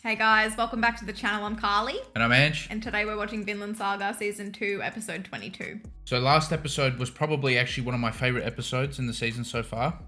Hey guys, welcome back to the channel. I'm Carly. And I'm Ange. And today we're watching Vinland Saga Season 2, Episode 22. So last episode was probably actually one of my favourite episodes in the season so far.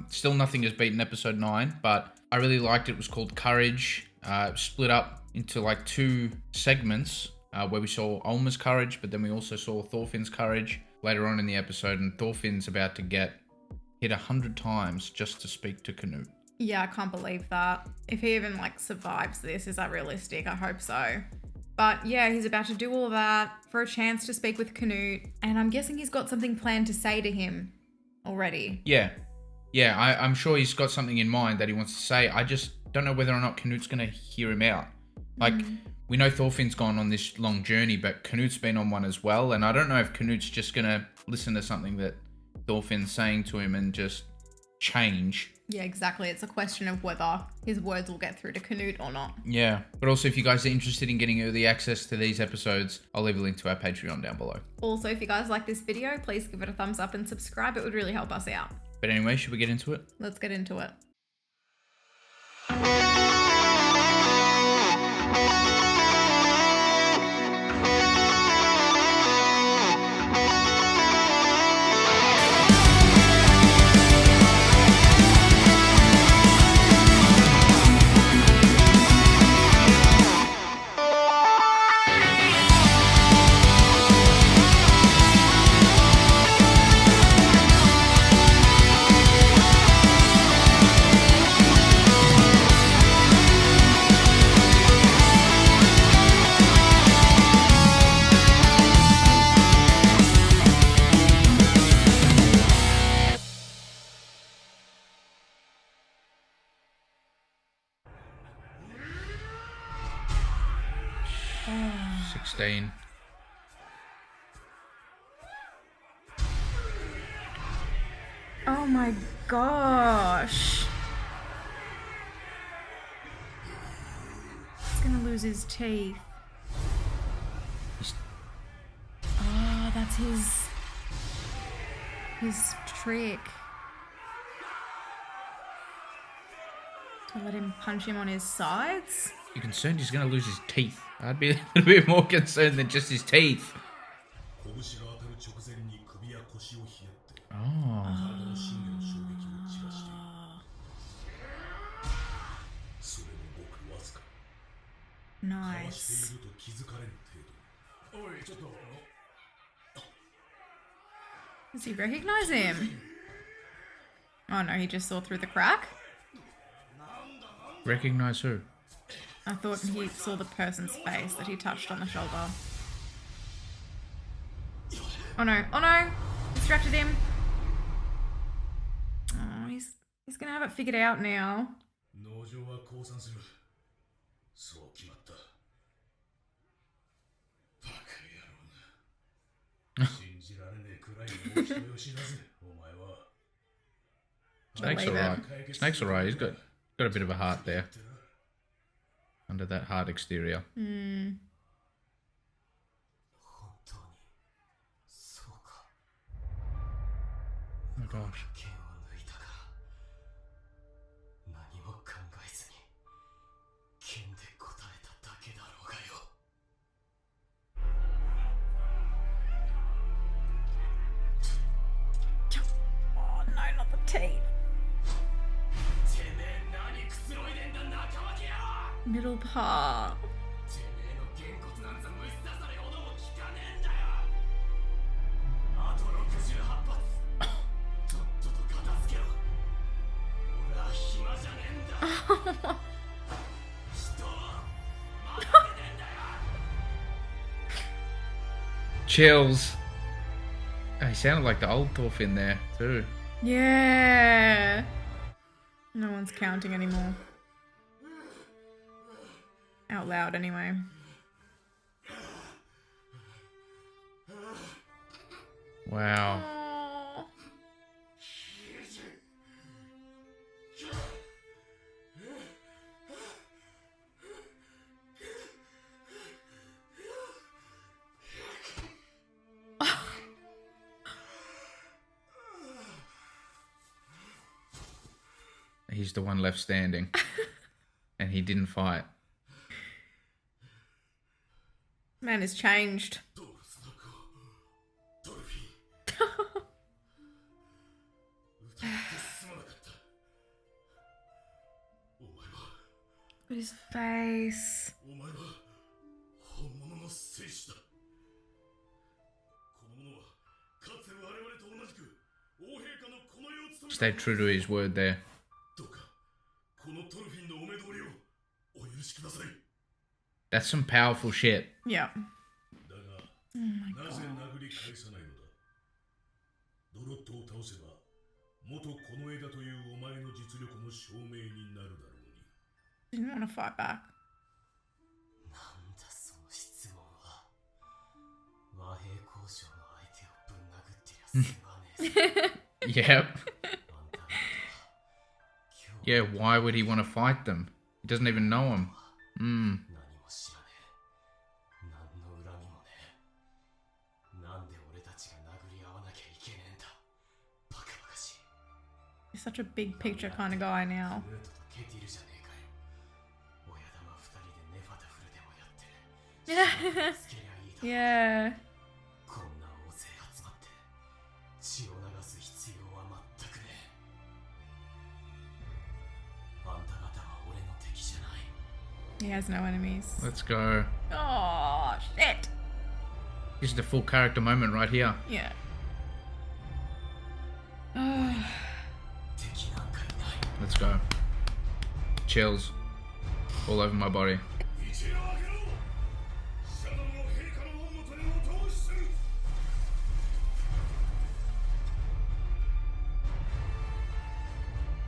Still nothing has beaten episode 9, but I really liked it. It was called Courage. Split up into like two segments where we saw Olma's courage, but then we also saw Thorfinn's courage later on in the episode. And Thorfinn's about to get hit 100 times just to speak to Canute. Yeah, I can't believe that. If he even survives this, is that realistic? I hope so. But yeah, he's about to do all that for a chance to speak with Canute, and I'm guessing he's got something planned to say to him already. Yeah, I'm sure he's got something in mind that he wants to say. I just don't know whether or not Canute's going to hear him out. We know Thorfinn's gone on this long journey, but Canute's been on one as well, and I don't know if Canute's just going to listen to something that Thorfinn's saying to him and just change. Yeah, exactly. It's a question of whether his words will get through to Canute or not. Yeah. But also, if you guys are interested in getting early access to these episodes, I'll leave a link to our Patreon down below. Also, if you guys like this video, please give it a thumbs up and subscribe. It would really help us out. But anyway, should we get into it? Let's get into it. Oh. 16. Oh my gosh. He's gonna lose his teeth. Oh, that's his trick. To let him punch him on his sides? You're concerned he's going to lose his teeth. I'd be a little bit more concerned than just his teeth. Oh. Nice. Does he recognize him? Oh no, he just saw through the crack? Recognize who? I thought he saw the person's face that he touched on the shoulder. Oh no, oh no! Distracted him. Oh, he's gonna have it figured out now. Snake's alright. Snake's alright. He's got a bit of a heart there. Under that hard exterior. Hmm. Oh my gosh. Oh no, not the teeth. Middle part. Chills. He sounded like the old Thorfinn there too. Yeah. No one's counting anymore. Out loud anyway. Wow. He's the one left standing. And he didn't fight. Man has changed. But his face. Stayed true to his word there. That's some powerful shit. Yeah. Oh my god. Didn't want to fight back. Yep. Yeah, why would he want to fight them? He doesn't even know them. He's such a big picture kind of guy now. Yeah. He has no enemies. Let's go. Oh, shit. This is the full character moment right here. Yeah. Let's go. Chills all over my body.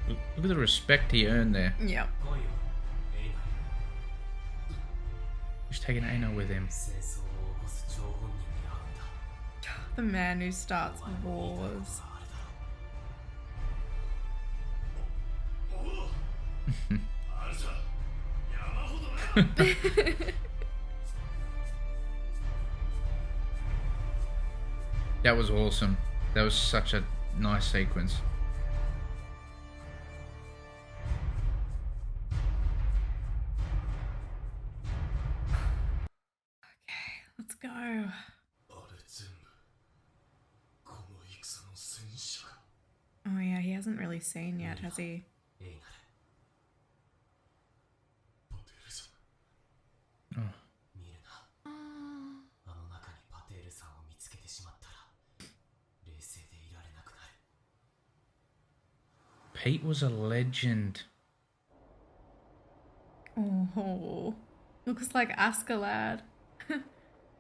Look at the respect he earned there. Yep. He's taking Aino with him. The man who starts wars. That was awesome. That was such a nice sequence. Let's go. Oh yeah, he hasn't really seen yet, has he? Pete was a legend. Oh, looks like Askeladd.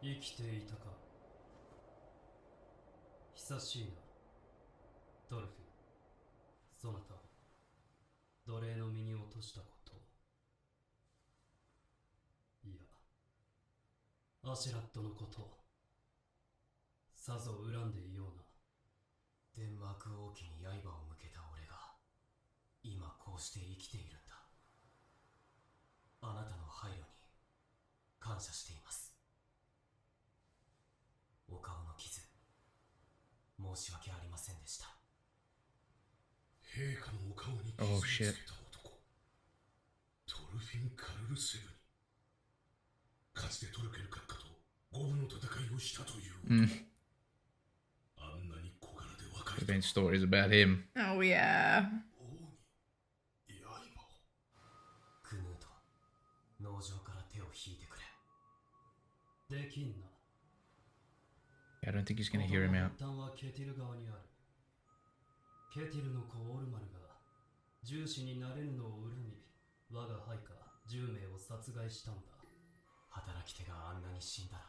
生きていたか。久しいな。ドルフィン。そなたを奴隷の身に落としたことを。いや、アシュラットのことを。さぞ恨んでいような。デンマーク王家に刃を向けた俺が、今こうして生きているんだ。あなたの配慮に感謝しています。お顔の傷、申し訳ありませんでした。陛下のお顔に傷をつけた男、トルフィン・カルルセブに、かつてトルケル閣下と五分の戦いをしたという男、あんなに小柄で若い。There's been stories about him. Oh yeah. 王に刃を。クヌート、農場から手を引いてくれ。できんな。I don't think he's gonna hear him out. 発端はケティル側にある。ケティルの子オルマルが重視になれぬのを恨み、我が配下10名を殺害したんだ。働き手があんなに死んだら、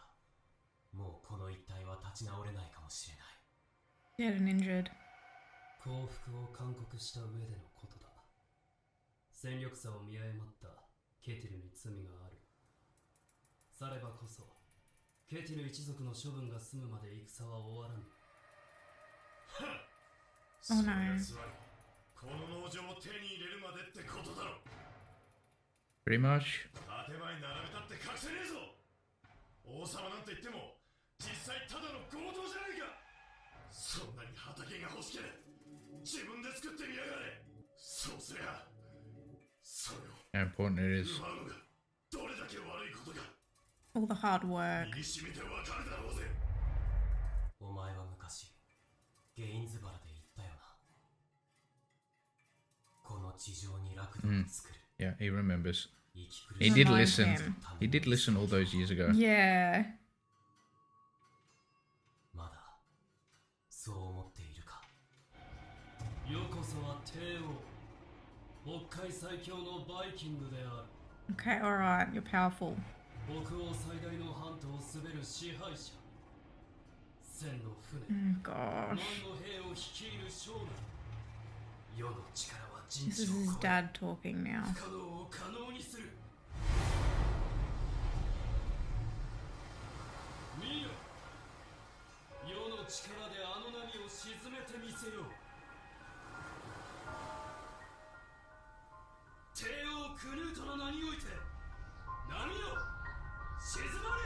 もうこの一帯は立ち直れないかもしれない。 Dead and injured. 降伏を勧告した上でのことだ。戦力差を見誤ったケティルに罪がある。さればこそケティル一族の処分が済むまで戦は終わらぬ。Oh no. この農場を手に入れるまでってことだろ。 Pretty much. 建前並べたって隠せねえぞ。王様なんて言っても実際ただの強盗じゃないか。そんなに畑が欲しければ自分で作ってみやがれ。そうすりゃそれを How important it is. 奪うのがどれだけ悪いことか。All the hard work. 身に染みてわかるだろうぜ。お前は昔ゲインズバラで言ったよな。この地上に楽土を作る。 Yeah, he remembers. 生き苦 He しい did Reminds listen. him. He did listen all those years ago. Yeah. まだそう思っているか。よこそは帝王、北海最強のバイキングである。 Okay, alright. You're powerful. 北欧最大の半島を滑る支配者。千の船、 Oh, gosh. 万の兵を率いる将軍。世の力は人 This 知 is を his 超え、 dad talking now. 不可能を可能にする。見よ、世の力であの波を沈めてみせよう。帝王クヌートの名において波よ、沈まれ。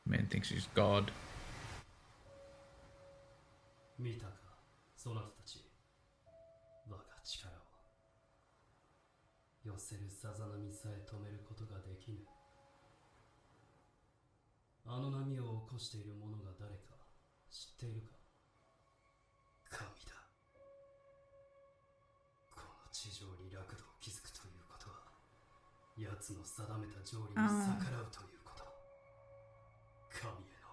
Man thinks he's God. 見たか、そなたたち。我が力を。寄せるさざ波さえ止めることができぬ。あの波を起こしている者が誰か知っているか。神だ。この地上に楽土を築くということは、奴の定めた条理に逆らうということ。神への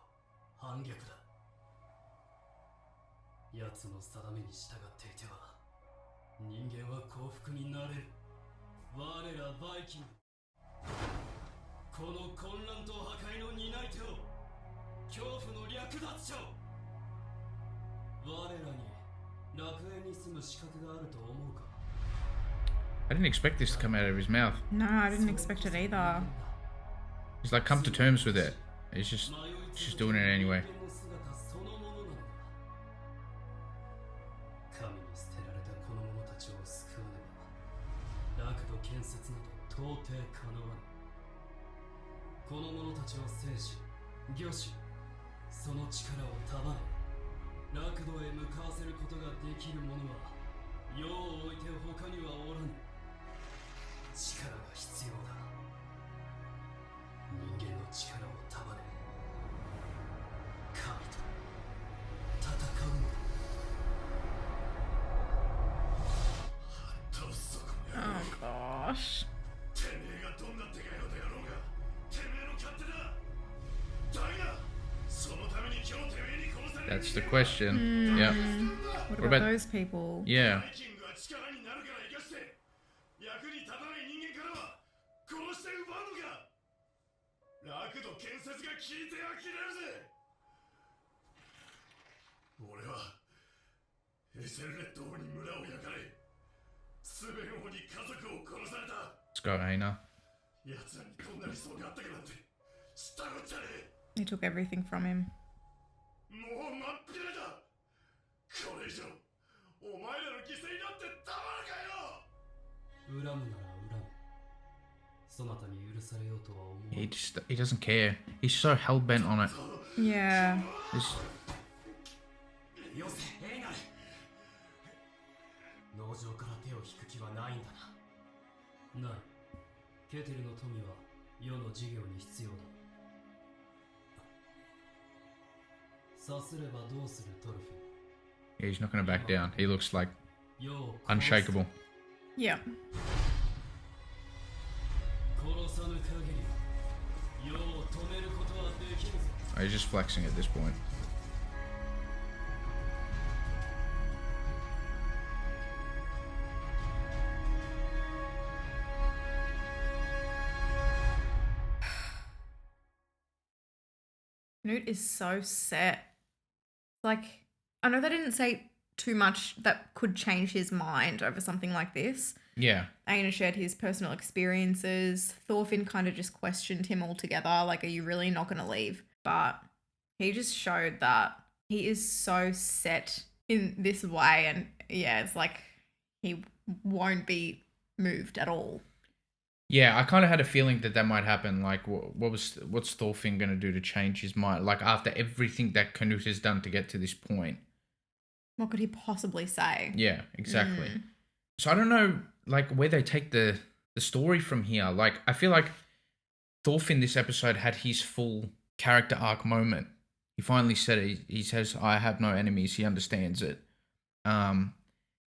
反逆だ。奴の定めに従っていては、人間は幸福になれる。我らバイキング、この混乱と破壊の担い手を、恐怖の略奪者を。我らに楽園に住む資格があると思うか。 I didn't expect this to come out of his mouth. No, I didn't expect it either. He's like come to terms with it. He's just doing it anyway. 神に捨てられたこの者たちを救わねば、楽土建設など到底かなわぬ。この者たちを制し、御し、その力を束ね、楽土へ向かわせることができる者は、世を置いて他にはおらぬ。力が必要だ。人間の力を束ね、神と戦うのだ。 Oh, gosh. てめえがどんな手がよでやろうが、てめえの勝手だ。だが、そのために今日てめえに殺される。 That's the question. Yeah. What What about about- those people? Yeah. バイキングは力になるから生かして、役に立たない人間からは殺して奪うのか。楽土建設が効いては切れるぜ。俺はエセルレット王に村を焼かれ、スベン王に家族を殺された。 Let's go, Aina. 奴らにこんな理想があったかなんて知ったこっちゃね They took everything from him. え。もう真っ平だ。これ以上お前らの犠牲になってたまるかよ。恨むなら恨め。そなたに許されようとは思う。 He doesn't care. He's so hell bent on it. Yeah. This- よせ、エイナル。農場から手を引く気はないんだな。ない。ケテルの富は世の事業に必要だ。さすればどうするトルフィン。 yeah, he's not going to back down. He looks like 世を殺す unshakable. Yeah. 殺さぬ限り世を止めることはできぬぞ。 He's just flexing at this point. Newt is so set. Like, I know they didn't say too much that could change his mind over something like this. Yeah. Aina shared his personal experiences. Thorfinn kind of just questioned him altogether. Like, are you really not going to leave? But he just showed that he is so set in this way. And yeah, it's like he won't be moved at all. Yeah, I kind of had a feeling that that might happen. Like, what's Thorfinn going to do to change his mind? Like, after everything that Canute has done to get to this point, What could he possibly say? Yeah, exactly. So I don't know, like, where they take the story from here. Like, I feel like Thorfinn this episode had his full character arc moment. He finally said it. He says, "I have no enemies." He understands it. And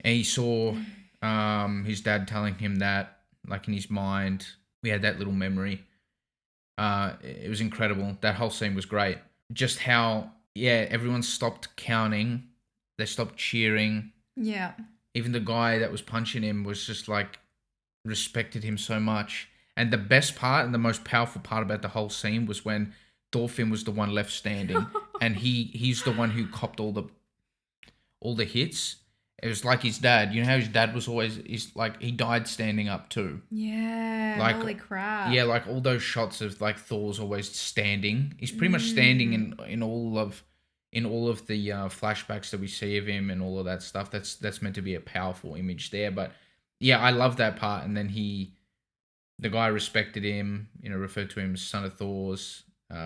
he saw his dad telling him that, like, in his mind. We had that little memory. It was incredible. That whole scene was great. Just how, yeah, everyone stopped counting. They stopped cheering. Yeah. Even the guy that was punching him was just like respected him so much. And the best part and the most powerful part about the whole scene was when Thorfinn was the one left standing, and he's the one who copped all the hits. It was like his dad. You know how his dad was always, he died standing up too. Yeah. Like, holy crap. Yeah, like all those shots of like Thor's always standing. He's pretty much standing in all of the flashbacks that we see of him and all of that stuff. That's meant to be a powerful image there. But yeah, I love that part. And then the guy respected him, referred to him as son of Thor's.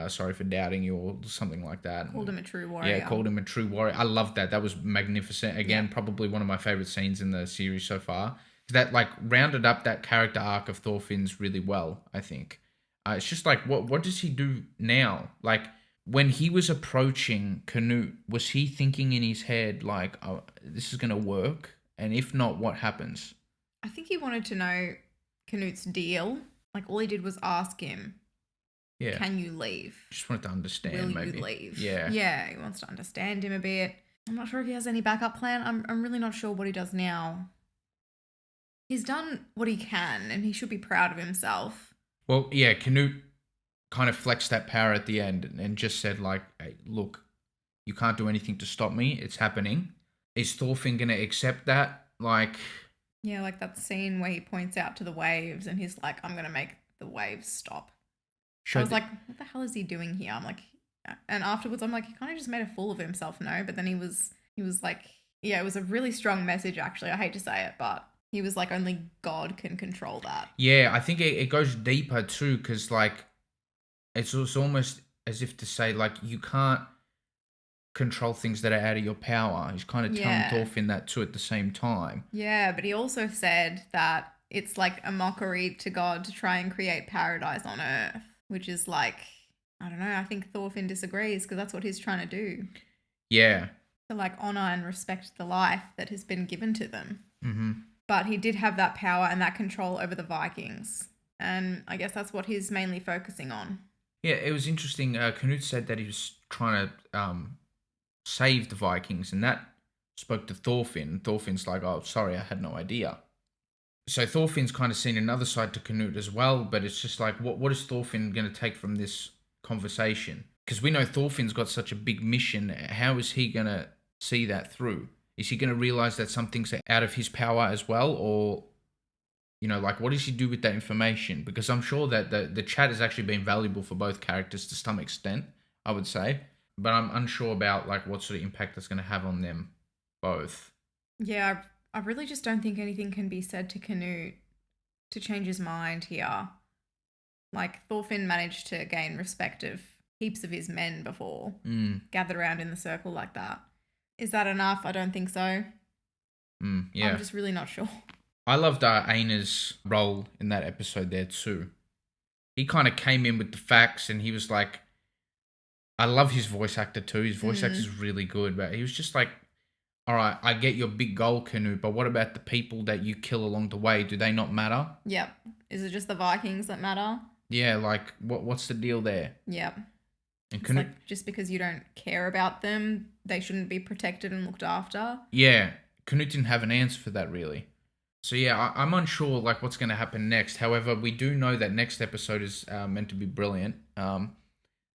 Sorry for doubting you, or something like that. Called him a true warrior. Yeah, called him a true warrior. I love that. That was magnificent. Again, probably one of my favorite scenes in the series so far. That like rounded up that character arc of Thorfinn's really well, I think. It's just like, what does he do now? Like, when he was approaching Canute, was he thinking in his head like, oh, this is going to work? And if not, what happens? I think he wanted to know Canute's deal. Like, all he did was ask him, Yeah. can you leave? Just wanted to understand, Will maybe. you leave? Yeah. Yeah, he wants to understand him a bit. I'm not sure if he has any backup plan. I'm really not sure what he does now. He's done what he can, and he should be proud of himself. Well, yeah, Canute kind of flexed that power at the end and just said, like, hey, look, you can't do anything to stop me. It's happening. Is Thorfinn going to accept that? Like... Yeah, like that scene where he points out to the waves and he's like, I'm going to make the waves stop. I was like, what the hell is he doing here? I'm like, and afterwards I'm like, he kind of just made a fool of himself, no? But then he was like, yeah, it was a really strong message, actually. I hate to say it, but he was like, only God can control that. Yeah, I think it goes deeper too, because like, it's almost as if to say, like, you can't control things that are out of your power. He's kind of telling Thorfinn that too at the same time. Yeah, but he also said that it's like a mockery to God to try and create paradise on earth, which is like, I don't know, I think Thorfinn disagrees because that's what he's trying to do. Yeah. To like honor and respect the life that has been given to them. Mm-hmm. But he did have that power and that control over the Vikings. And I guess that's what he's mainly focusing on. Yeah, it was interesting. Canute said that he was trying to save the Vikings, and that spoke to Thorfinn. Thorfinn's like, oh, sorry, I had no idea. So Thorfinn's kind of seen another side to Canute as well, but it's just like, what is Thorfinn going to take from this conversation? Because we know Thorfinn's got such a big mission. How is he going to see that through? Is he going to realize that some things are out of his power as well? Or, like, what does he do with that information? Because I'm sure that the chat has actually been valuable for both characters to some extent, I would say. But I'm unsure about, like, what sort of impact that's going to have on them both. Yeah, I really just don't think anything can be said to Canute to change his mind here. Like, Thorfinn managed to gain respect of heaps of his men before, gathered around in the circle like that. Is that enough? I don't think so. Yeah. I'm just really not sure. I loved Aina's role in that episode there too. He kind of came in with the facts, and he was like, I love his voice actor too. His voice actor is really good, but he was just like, all right, I get your big goal, Canute, but what about the people that you kill along the way? Do they not matter? Yep. Is it just the Vikings that matter? Yeah, like, what's the deal there? Yep. And Canute, like, just because you don't care about them, they shouldn't be protected and looked after? Yeah, Canute didn't have an answer for that, really. So yeah, I'm unsure, like, what's going to happen next. However, we do know that next episode is meant to be brilliant.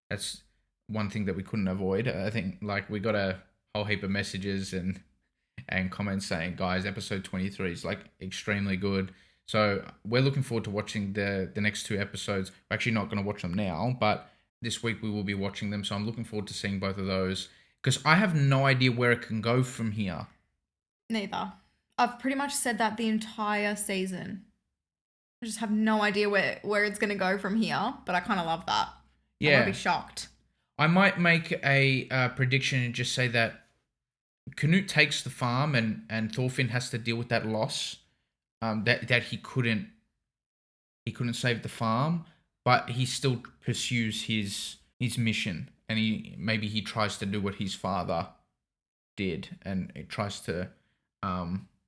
That's one thing that we couldn't avoid. I think, like, we got a whole heap of messages and comments saying, guys, episode 23 is, like, extremely good. So we're looking forward to watching the next two episodes. We're actually not going to watch them now, but this week we will be watching them. So I'm looking forward to seeing both of those, because I have no idea where it can go from here. Neither. I've pretty much said that the entire season. I just have no idea where it's going to go from here, but I kind of love that. Yeah. I'm going to be shocked. I might make a prediction and just say that Canute takes the farm, and Thorfinn has to deal with that loss. That he couldn't save the farm, but he still pursues his mission, and he tries to do what his father did, and it tries to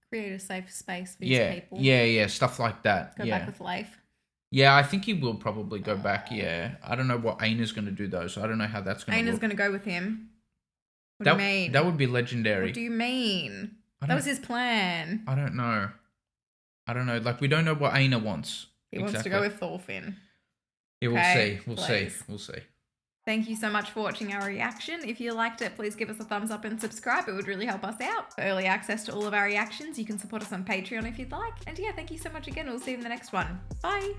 create a safe space for his people. Yeah, stuff like that. Go back with Leif. Yeah, I think he will probably go back. Yeah, I don't know what Aina's going to do though, so I don't know how that's going to. Aina's going to go with him. What do you mean? That would be legendary. What do you mean? That was his plan. I don't know. Like, we don't know what Aina wants. He wants to go with Thorfinn. Yeah, we'll see. We'll see. Thank you so much for watching our reaction. If you liked it, please give us a thumbs up and subscribe. It would really help us out. For early access to all of our reactions, you can support us on Patreon if you'd like. And yeah, thank you so much again. We'll see you in the next one. Bye.